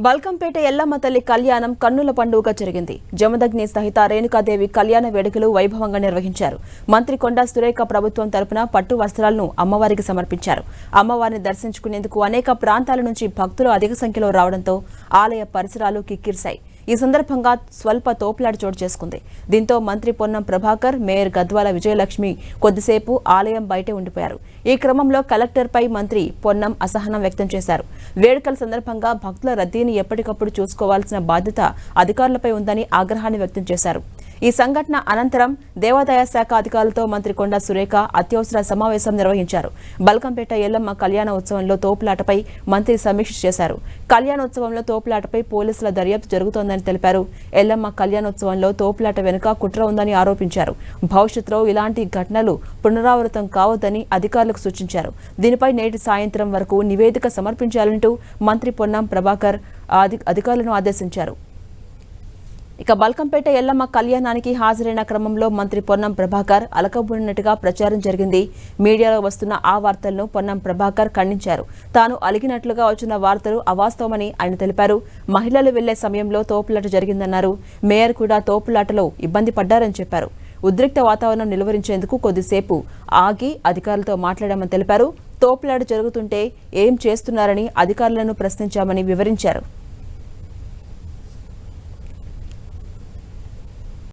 బల్కంపేట ఎల్లమ్మ తల్లి కళ్యాణం కన్నుల పండుగగా జరిగింది. జమదగ్ని సహిత రేణుకాదేవి కళ్యాణ వేడుకలు వైభవంగా నిర్వహించారు. మంత్రి కొండా సురేఖ ప్రభుత్వం తరపున పట్టు వస్త్రాలను అమ్మవారికి సమర్పించారు. అమ్మవారిని దర్శించుకునేందుకు అనేక ప్రాంతాల నుంచి భక్తులు అధిక సంఖ్యలో రావడంతో ఆలయ పరిసరాలు కిక్కిరిశాయి. ఈ సందర్భంగా స్వల్ప తోపులాట చోటు చేసుకుంది. దీంతో మంత్రి పొన్నం ప్రభాకర్, మేయర్ గద్వాల విజయలక్ష్మి కొద్దిసేపు ఆలయం బయటే ఉండిపోయారు. ఈ క్రమంలో కలెక్టర్పై మంత్రి పొన్నం అసహనం వ్యక్తం చేశారు. వేడుకల సందర్భంగా భక్తుల రద్దీని ఎప్పటికప్పుడు చూసుకోవాల్సిన బాధ్యత అధికారులపై ఉందని ఆగ్రహాన్ని వ్యక్తం చేశారు. ఈ సంఘటన అనంతరం దేవాదాయ శాఖ అధికారులతో మంత్రి కొండా సురేఖ అత్యవసర సమావేశం నిర్వహించారు. బల్కంపేట ఎల్లమ్మ కళ్యాణ ఉత్సవంలో తోపులాటపై మంత్రి సమీక్ష చేశారు. కళ్యాణోత్సవంలో తోపులాటపై పోలీసుల దర్యాప్తు జరుగుతోందని తెలిపారు. ఎల్లమ్మ కళ్యాణోత్సవంలో తోపులాట వెనుక కుట్ర ఉందని ఆరోపించారు. భవిష్యత్తులో ఇలాంటి ఘటనలు పునరావృతం కావద్దని అధికారులకు సూచించారు. దీనిపై నేటి సాయంత్రం వరకు నివేదిక సమర్పించాలంటూ మంత్రి పొన్నం ప్రభాకర్ అధికారులను ఆదేశించారు. ఇక బల్కంపేట ఎల్లమ్మ కళ్యాణానికి హాజరైన క్రమంలో మంత్రి పొన్నం ప్రభాకర్ అలకబూడినట్టుగా ప్రచారం జరిగింది. మీడియాలో వస్తున్న ఆ వార్తలను పొన్నం ప్రభాకర్ ఖండించారు. తాను అలిగినట్లుగా వచ్చిన వార్తలు అవాస్తవమని ఆయన తెలిపారు. మహిళలు వెళ్లే సమయంలో తోపులాట జరిగిందన్నారు. మేయర్ కూడా తోపులాటలో ఇబ్బంది పడ్డారని చెప్పారు. ఉద్రిక్త వాతావరణం నిలువరించేందుకు కొద్దిసేపు ఆగి అధికారులతో మాట్లాడామని తెలిపారు. తోపులాట జరుగుతుంటే ఏం చేస్తున్నారని అధికారులను ప్రశ్నించామని వివరించారు.